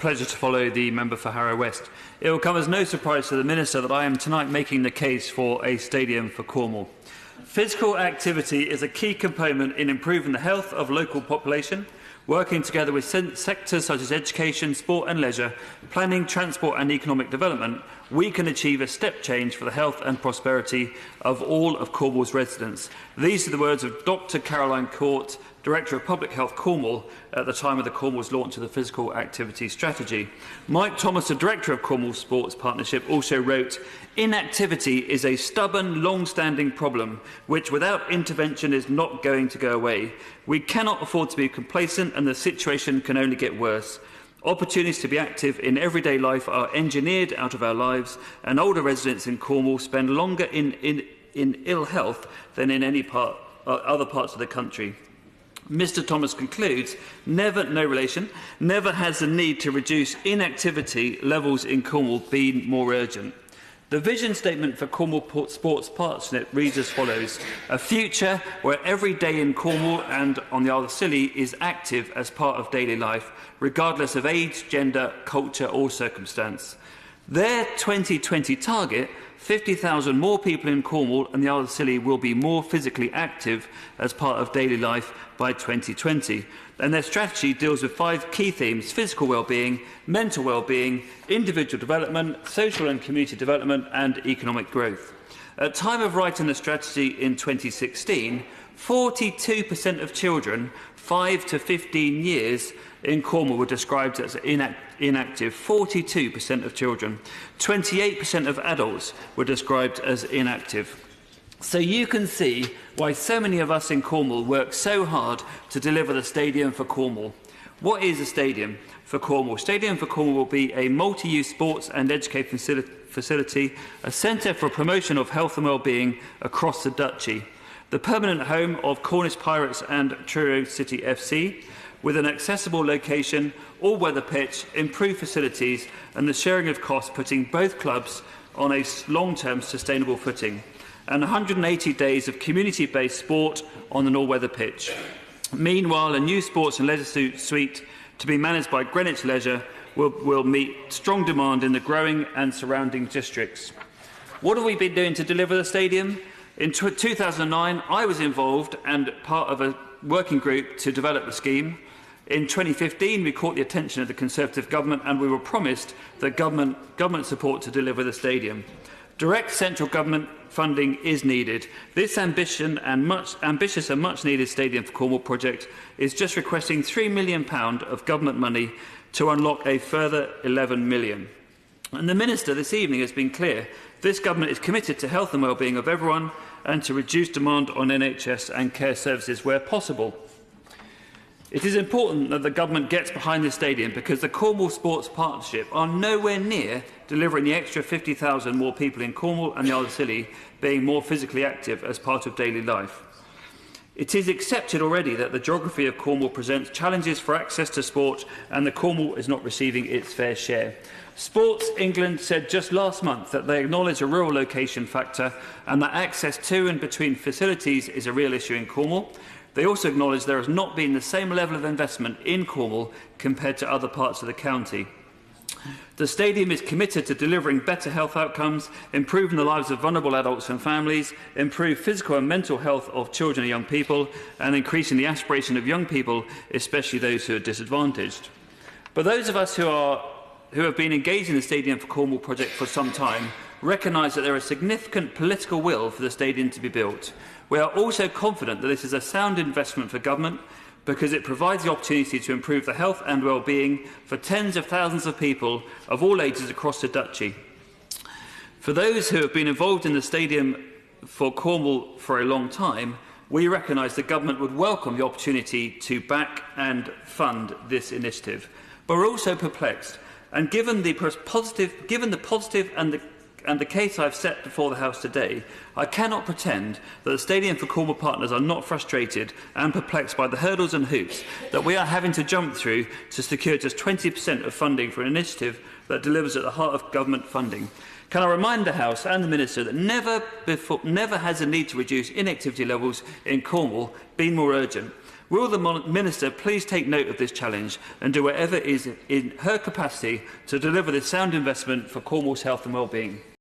pleasure to follow the member for Harrow West. It will come as no surprise to the Minister that I am tonight making the case for a stadium for Cornwall. Physical activity is a key component in improving the health of local population. Working together with sectors such as education, sport and leisure, planning, transport and economic development, we can achieve a step change for the health and prosperity of all of Cornwall's residents. These are the words of Dr Caroline Court, Director of Public Health Cornwall, at the time of the Cornwall's launch of the Physical Activity Strategy. Mike Thomas, the Director of Cornwall Sports Partnership, also wrote, "Inactivity is a stubborn, long-standing problem which without intervention is not going to go away. We cannot afford to be complacent and the situation can only get worse. Opportunities to be active in everyday life are engineered out of our lives, and older residents in Cornwall spend longer in ill health than in any other parts of the country." Mr Thomas concludes, never has the need to reduce inactivity levels in Cornwall been more urgent. The vision statement for Cornwall Sports Partnership reads as follows: a future where every day in Cornwall and on the Isle of Scilly is active as part of daily life, regardless of age, gender, culture or circumstance. Their 2020 target, 50,000 more people in Cornwall and the Isle of Scilly will be more physically active as part of daily life by 2020. And their strategy deals with 5 key themes: physical well-being, mental well-being, individual development, social and community development and economic growth. At time of writing the strategy in 2016, 42% of children 5 to 15 years in Cornwall were described as inactive. 42% of children. 28% of adults were described as inactive. So you can see why so many of us in Cornwall work so hard to deliver the Stadium for Cornwall. What is a Stadium for Cornwall? Stadium for Cornwall will be a multi-use sports and education facility, a centre for promotion of health and well-being across the Duchy, the permanent home of Cornish Pirates and Truro City FC, with an accessible location, all-weather pitch, improved facilities and the sharing of costs, putting both clubs on a long-term sustainable footing, and 180 days of community-based sport on an all-weather pitch. Meanwhile, a new sports and leisure suite to be managed by Greenwich Leisure will meet strong demand in the growing and surrounding districts. What have we been doing to deliver the stadium? In 2009, I was involved and part of a working group to develop the scheme. In 2015, we caught the attention of the Conservative government and we were promised the government support to deliver the stadium. Direct central government funding is needed. This ambitious and much needed Stadium for Cornwall project is just requesting £3 million of government money to unlock a further £11 million. And the Minister this evening has been clear. This government is committed to health and well-being of everyone and to reduce demand on NHS and care services where possible. It is important that the government gets behind this stadium because the Cornwall Sports Partnership are nowhere near delivering the extra 50,000 more people in Cornwall and the Isle of Scilly being more physically active as part of daily life. It is accepted already that the geography of Cornwall presents challenges for access to sport and that Cornwall is not receiving its fair share. Sports England said just last month that they acknowledge a rural location factor and that access to and between facilities is a real issue in Cornwall. They also acknowledge there has not been the same level of investment in Cornwall compared to other parts of the county. The stadium is committed to delivering better health outcomes, improving the lives of vulnerable adults and families, improve physical and mental health of children and young people, and increasing the aspiration of young people, especially those who are disadvantaged. But those of us who have been engaged in the Stadium for Cornwall project for some time recognise that there is significant political will for the stadium to be built. We are also confident that this is a sound investment for government because it provides the opportunity to improve the health and well-being for tens of thousands of people of all ages across the Duchy. For those who have been involved in the Stadium for Cornwall for a long time, we recognise the government would welcome the opportunity to back and fund this initiative. But we're also perplexed, and given the positive and the case I've set before the House today, I cannot pretend that the Stadium for Cornwall partners are not frustrated and perplexed by the hurdles and hoops that we are having to jump through to secure just 20% of funding for an initiative that delivers at the heart of government funding. Can I remind the House and the Minister that never has the need to reduce inactivity levels in Cornwall been more urgent. Will the Minister please take note of this challenge and do whatever is in her capacity to deliver this sound investment for Cornwall's health and well-being?